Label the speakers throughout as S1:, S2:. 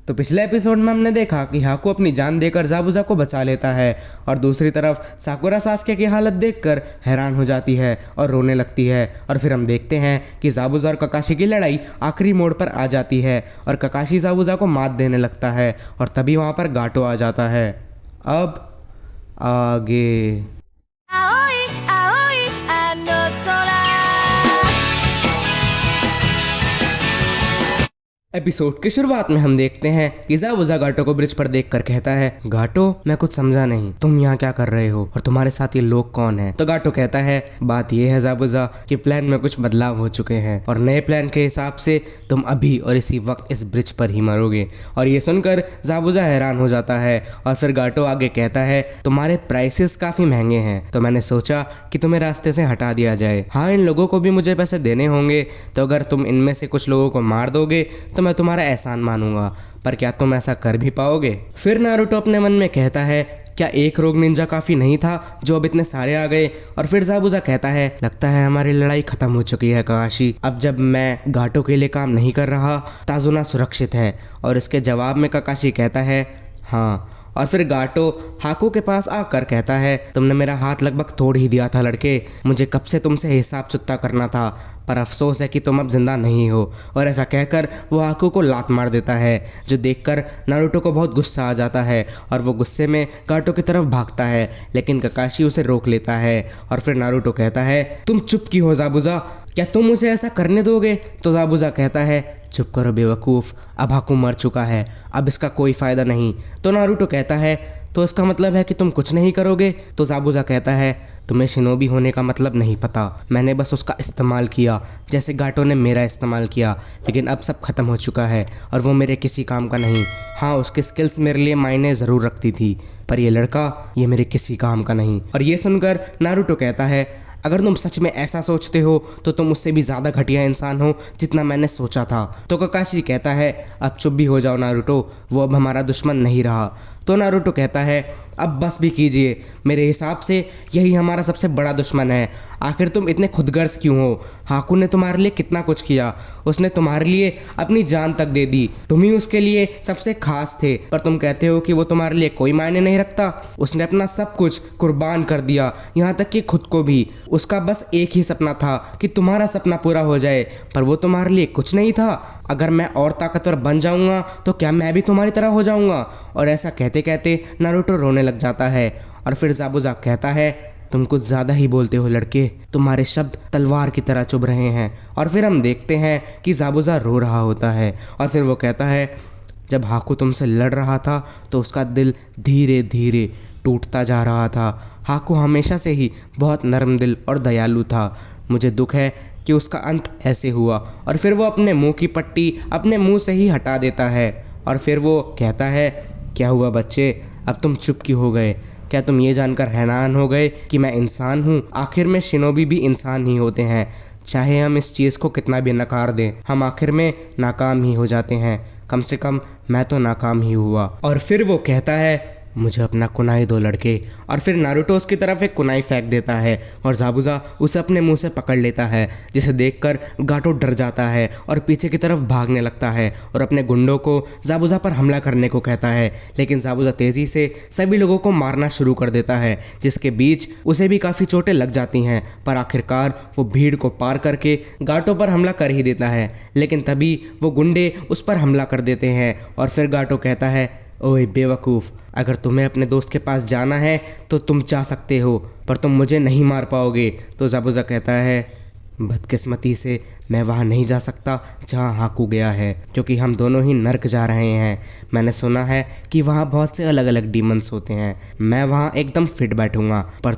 S1: तो पिछले एपिसोड में हमने देखा कि हाकू अपनी जान देकर ज़ाबुज़ा को बचा लेता है और दूसरी तरफ साकुरा सास्के की हालत देखकर हैरान हो जाती है और रोने लगती है। और फिर हम देखते हैं कि ज़ाबुज़ा और ककाशी की लड़ाई आखिरी मोड़ पर आ जाती है और ककाशी ज़ाबुज़ा को मात देने लगता है और तभी वहाँ पर गाटो आ जाता है। अब आगे एपिसोड की शुरुआत में हम देखते हैं कि ज़ाबुज़ा गाटो को ब्रिज पर देखकर कहता है, गाटो मैं कुछ समझा नहीं, तुम यहाँ क्या कर रहे हो और तुम्हारे साथ ये लोग कौन हैं? तो गाटो कहता है, बात ये है ज़ाबुज़ा कि प्लान में कुछ बदलाव हो चुके हैं और नए प्लान के हिसाब से तुम अभी और इसी वक्त इस ब्रिज पर ही मरोगे। और ये सुनकर ज़ाबुज़ा हैरान हो जाता है और फिर गाटो आगे कहता है, तुम्हारे प्राइसेस काफ़ी महंगे हैं तो मैंने सोचा कि तुम्हें रास्ते से हटा दिया जाए। हाँ, इन लोगों को भी मुझे पैसे देने होंगे, तो अगर तुम इनमें से कुछ लोगों को मार दोगे तो मैं तुम्हारा एहसान मानूंगा, पर क्या तुम ऐसा कर भी पाओगे? फिर नारुतो अपने मन में कहता है, क्या एक रोग निंजा काफ़ी नहीं था जो अब इतने सारे आ गए? और फिर ज़ाबुज़ा कहता है, लगता है हमारी लड़ाई खत्म हो चुकी है ककाशी, अब जब मैं गाटो के लिए काम नहीं कर रहा ताजुना सुरक्षित है। और इसके जवाब में ककाशी कहता है, हाँ। और फिर गाटो हाकू के पास आकर कहता है, तुमने मेरा हाथ लगभग तोड़ ही दिया था लड़के, मुझे कब से तुमसे हिसाब चुकता करना था, पर अफसोस है कि तुम अब जिंदा नहीं हो। और ऐसा कहकर वो हाकू को लात मार देता है, जो देखकर नारुतो को बहुत गुस्सा आ जाता है और वो गुस्से में गाटो की तरफ भागता है, लेकिन ककाशी उसे रोक लेता है। और फिर नारुतो कहता है, तुम चुप क्यों हो ज़ाबुज़ा, क्या तुम उसे ऐसा करने दोगे? तो ज़ाबुज़ा कहता है, चुप करो बेवकूफ़, अब हाकू मर चुका है, अब इसका कोई फ़ायदा नहीं। तो नारुतो कहता है, तो इसका मतलब है कि तुम कुछ नहीं करोगे? तो ज़ाबुज़ा कहता है, तुम्हें शिनोबी होने का मतलब नहीं पता, मैंने बस उसका इस्तेमाल किया जैसे गाटो ने मेरा इस्तेमाल किया, लेकिन अब सब खत्म हो चुका है और वो मेरे किसी काम का नहीं। हाँ, उसकी स्किल्स मेरे लिए मायने ज़रूर रखती थी, पर ये लड़का ये मेरे किसी काम का नहीं। और ये सुनकर नारुतो कहता है, अगर तुम सच में ऐसा सोचते हो तो तुम उससे भी ज़्यादा घटिया इंसान हो जितना मैंने सोचा था। तो ककाशी कहता है, अब चुप भी हो जाओ नारुतो, वो अब हमारा दुश्मन नहीं रहा। तो नारुतो कहता है, अब बस भी कीजिए, मेरे हिसाब से यही हमारा सबसे बड़ा दुश्मन है। आखिर तुम इतने खुदगर्ज क्यों हो? हाकू ने तुम्हारे लिए कितना कुछ किया, उसने तुम्हारे लिए अपनी जान तक दे दी, तुम ही उसके लिए सबसे खास थे, पर तुम कहते हो कि वो तुम्हारे लिए कोई मायने नहीं रखता। उसने अपना सब कुछ कुर्बान कर दिया, यहाँ तक कि खुद को भी। उसका बस एक ही सपना था कि तुम्हारा सपना पूरा हो जाए, पर वो तुम्हारे लिए कुछ नहीं था। अगर मैं और ताकतवर बन जाऊंगा तो क्या मैं भी तुम्हारी तरह हो जाऊंगा? और ऐसा कहते कहते नारुतो रोने लग जाता है। और फिर ज़ाबुज़ा कहता है, तुम कुछ ज़्यादा ही बोलते हो लड़के, तुम्हारे शब्द तलवार की तरह चुभ रहे हैं। और फिर हम देखते हैं कि ज़ाबुज़ा रो रहा होता है और फिर वो कहता है, जब हाकू तुमसे लड़ रहा था तो उसका दिल धीरे धीरे टूटता जा रहा था। हाकू हमेशा से ही बहुत नरम दिल और दयालु था, मुझे दुख है कि उसका अंत ऐसे हुआ। और फिर वो अपने मुंह की पट्टी अपने मुंह से ही हटा देता है और फिर वो कहता है, क्या हुआ बच्चे, अब तुम चुप क्यों हो गए? क्या तुम ये जानकर हैरान हो गए कि मैं इंसान हूँ? आखिर में शिनोबी भी इंसान ही होते हैं, चाहे हम इस चीज़ को कितना भी नकार दें, हम आखिर में नाकाम ही हो जाते हैं। कम से कम मैं तो नाकाम ही हुआ। और फिर वो कहता है, मुझे अपना कुनाई दो लड़के। और फिर नारुतो उसकी तरफ एक कुनाई फेंक देता है और ज़ाबुज़ा उसे अपने मुंह से पकड़ लेता है, जिसे देखकर गाटो डर जाता है और पीछे की तरफ भागने लगता है और अपने गुंडों को ज़ाबुज़ा पर हमला करने को कहता है। लेकिन ज़ाबुज़ा तेज़ी से सभी लोगों को मारना शुरू कर देता है, जिसके बीच उसे भी काफ़ी चोटें लग जाती हैं, पर आखिरकार वो भीड़ को पार करके गाटो पर हमला कर ही देता है। लेकिन तभी वो गुंडे उस पर हमला कर देते हैं और फिर गाटो कहता है, ओए बेवकूफ़, अगर तुम्हें अपने दोस्त के पास जाना है तो तुम जा सकते हो, पर तुम मुझे नहीं मार पाओगे। तो ज़ाबुज़ा कहता है, बदकिस्मती से मैं वहाँ नहीं जा सकता जहाँ हाकू गया है, क्योंकि हम दोनों ही नर्क जा रहे हैं। मैंने सुना है कि वहाँ बहुत से अलग अलग डीमंस होते हैं, मैं वहाँ एकदम फिट बैठूँगा, पर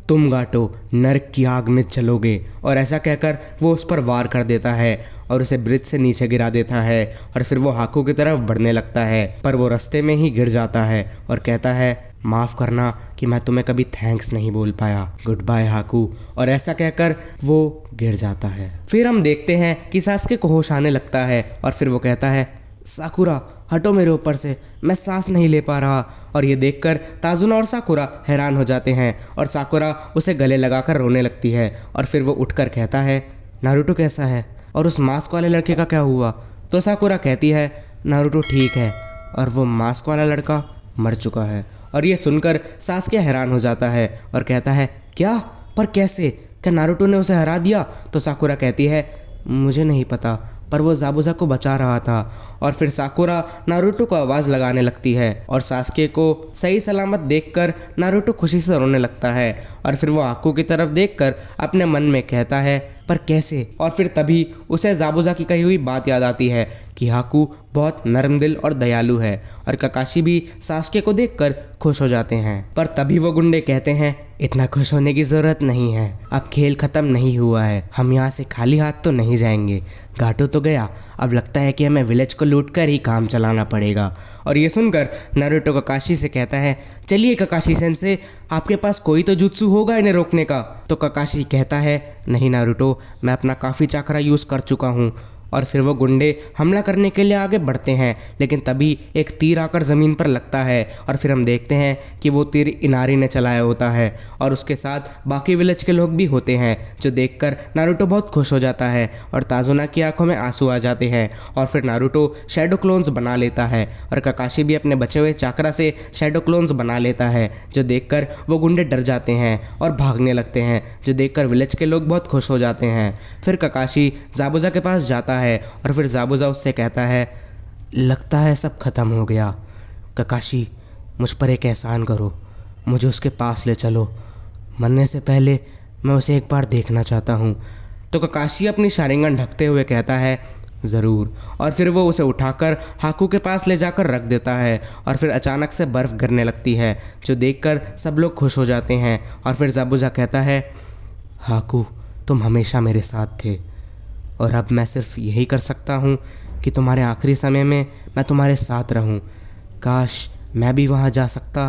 S1: तुम गाटो नर्क की आग में चलोगे। और ऐसा कहकर वो उस पर वार कर देता है और उसे ब्रिज से नीचे गिरा देता है और फिर वो हाकू की तरफ बढ़ने लगता है, पर वो रास्ते में ही गिर जाता है और कहता है, माफ़ करना कि मैं तुम्हें कभी थैंक्स नहीं बोल पाया, गुड बाय हाकू। और ऐसा कहकर वो गिर जाता है। फिर हम देखते हैं कि सास्के को होश आने लगता है और फिर वो कहता है, साकुरा हटो मेरे ऊपर से, मैं सांस नहीं ले पा रहा। और ये देखकर ताजुना और साकुरा हैरान हो जाते हैं और साकुरा उसे गले लगाकर रोने लगती है। और फिर वो उठकर कहता है, नारुतो कैसा है और उस मास्क वाले लड़के का क्या हुआ? तो साकुरा कहती है, नारुतो ठीक है और वो मास्क वाला लड़का मर चुका है। और ये सुनकर सास्के हैरान हो जाता है और कहता है क्या, पर कैसे, क्या नारुतो ने उसे हरा दिया? तो साकुरा कहती है मुझे नहीं पता, पर वो ज़ाबुज़ा को बचा रहा था। और फिर साकुरा नारुतो को आवाज़ लगाने लगती है और सास्के को सही सलामत देखकर नारुतो खुशी से रोने लगता है। और फिर वो हाकू की तरफ देखकर अपने मन में कहता है पर कैसे? और फिर तभी उसे ज़ाबुज़ा की कही हुई बात याद आती है कि हाकू बहुत नरम दिल और दयालु है। और ककाशी भी सास्के को देखकर खुश हो जाते हैं। पर तभी वो गुंडे कहते हैं इतना खुश होने की ज़रूरत नहीं है, अब खेल ख़त्म नहीं हुआ है, हम यहाँ से खाली हाथ तो नहीं जाएंगे। घाटो तो गया, अब लगता है कि हमें विलेज को लूट कर ही काम चलाना पड़ेगा। और ये सुनकर नारुतो ककाशी से कहता है चलिए ककाशी सेंसे, आपके पास कोई तो जुत्सु होगा इन्हें रोकने का। तो ककाशी कहता है नहीं नारुतो, मैं अपना काफ़ी चाकरा यूज़ कर चुका हूँ। और फिर वो गुंडे हमला करने के लिए आगे बढ़ते हैं, लेकिन तभी एक तीर आकर ज़मीन पर लगता है। और फिर हम देखते हैं कि वो तीर इनारी ने चलाया होता है और उसके साथ बाकी विलेज के लोग भी होते हैं, जो देखकर नारुतो बहुत खुश हो जाता है और ताजुना की आंखों में आंसू आ जाते हैं। और फिर नारुतो शैडो क्लोन्स बना लेता है और ककाशी भी अपने बचे हुए चाकरा से शैडो क्लोन्स बना लेता है, जो देखकर वो गुंडे डर जाते हैं और भागने लगते हैं, जो देखकर विलेज के लोग बहुत खुश हो जाते हैं। फिर ककाशी ज़ाबुज़ा के पास जाता है और फिर ज़ाबुज़ा उससे कहता है लगता है सब खत्म हो गया। ककाशी मुझ पर एक एहसान करो, मुझे उसके पास ले चलो, मरने से पहले मैं उसे एक बार देखना चाहता हूँ। तो ककाशी अपनी शारिंगन ढकते हुए कहता है ज़रूर। और फिर वो उसे उठाकर हाकू के पास ले जाकर रख देता है और फिर अचानक से बर्फ़ गिरने लगती है, जो देखकर सब लोग खुश हो जाते हैं। और फिर ज़ाबुज़ा कहता है हाकू तुम हमेशा मेरे साथ थे और अब मैं सिर्फ यही कर सकता हूँ कि तुम्हारे आखिरी समय में मैं तुम्हारे साथ रहूँ। काश मैं भी वहाँ जा सकता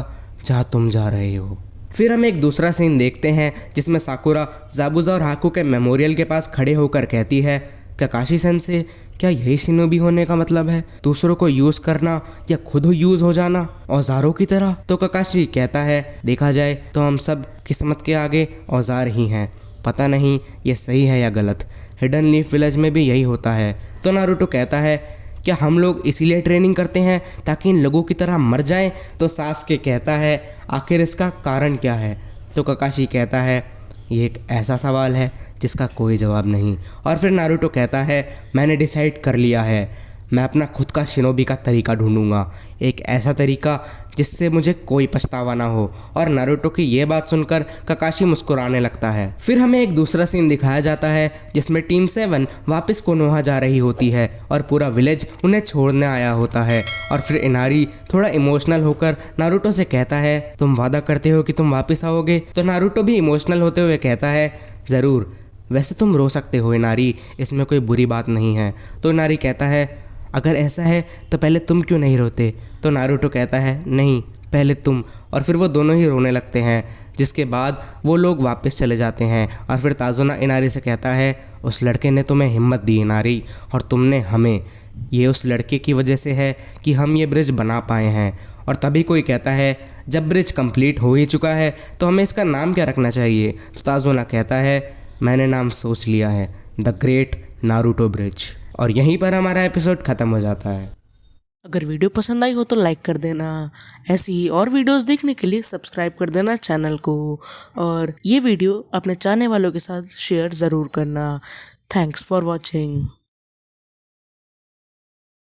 S1: जहाँ तुम जा रहे हो। फिर हम एक दूसरा सीन देखते हैं जिसमें साकुरा ज़ाबुज़ा और हाकू के मेमोरियल के पास खड़े होकर कहती है ककाशी सेंसे, क्या यही शिनोबी होने का मतलब है, दूसरों को यूज़ करना या खुद यूज़ हो जाना औजारों की तरह? तो ककाशी कहता है देखा जाए तो हम सब किस्मत के आगे औजार ही हैं, पता नहीं ये सही है या गलत, हिडन लीफ विलेज में भी यही होता है। तो नारुतो कहता है क्या हम लोग इसीलिए ट्रेनिंग करते हैं ताकि इन लोगों की तरह मर जाएं? तो सास्के कहता है आखिर इसका कारण क्या है? तो ककाशी कहता है ये एक ऐसा सवाल है जिसका कोई जवाब नहीं। और फिर नारुतो कहता है मैंने डिसाइड कर लिया है, मैं अपना खुद का शिनोबी का तरीका ढूंढूंगा, एक ऐसा तरीका जिससे मुझे कोई पछतावा ना हो। और नारुतो की ये बात सुनकर ककाशी मुस्कुराने लगता है। फिर हमें एक दूसरा सीन दिखाया जाता है जिसमें टीम 7 वापस कोनोहा जा रही होती है और पूरा विलेज उन्हें छोड़ने आया होता है। और फिर इनारी थोड़ा इमोशनल होकर नारुतो से कहता है तुम वादा करते हो कि तुम वापस आओगे? तो नारुतो भी इमोशनल होते हुए कहता है ज़रूर, वैसे तुम रो सकते हो इनारी, इसमें कोई बुरी बात नहीं है। तो इनारी कहता है अगर ऐसा है तो पहले तुम क्यों नहीं रोते? तो नारुतो कहता है नहीं पहले तुम। और फिर वो दोनों ही रोने लगते हैं, जिसके बाद वो लोग वापस चले जाते हैं। और फिर ताजुना इनारी से कहता है उस लड़के ने तुम्हें हिम्मत दी इनारी, और तुमने हमें, ये उस लड़के की वजह से है कि हम ये ब्रिज बना पाए हैं। और तभी कोई कहता है जब ब्रिज कंप्लीट हो ही चुका है तो हमें इसका नाम क्या रखना चाहिए? तो ताजुना कहता है मैंने नाम सोच लिया है, द ग्रेट नारुतो ब्रिज। और यहीं पर हमारा एपिसोड ख़त्म हो जाता है।
S2: अगर वीडियो पसंद आई हो तो लाइक कर देना, ऐसी ही और वीडियोस देखने के लिए सब्सक्राइब कर देना चैनल को, और ये वीडियो अपने चाहने वालों के साथ शेयर ज़रूर करना। Thanks for watching.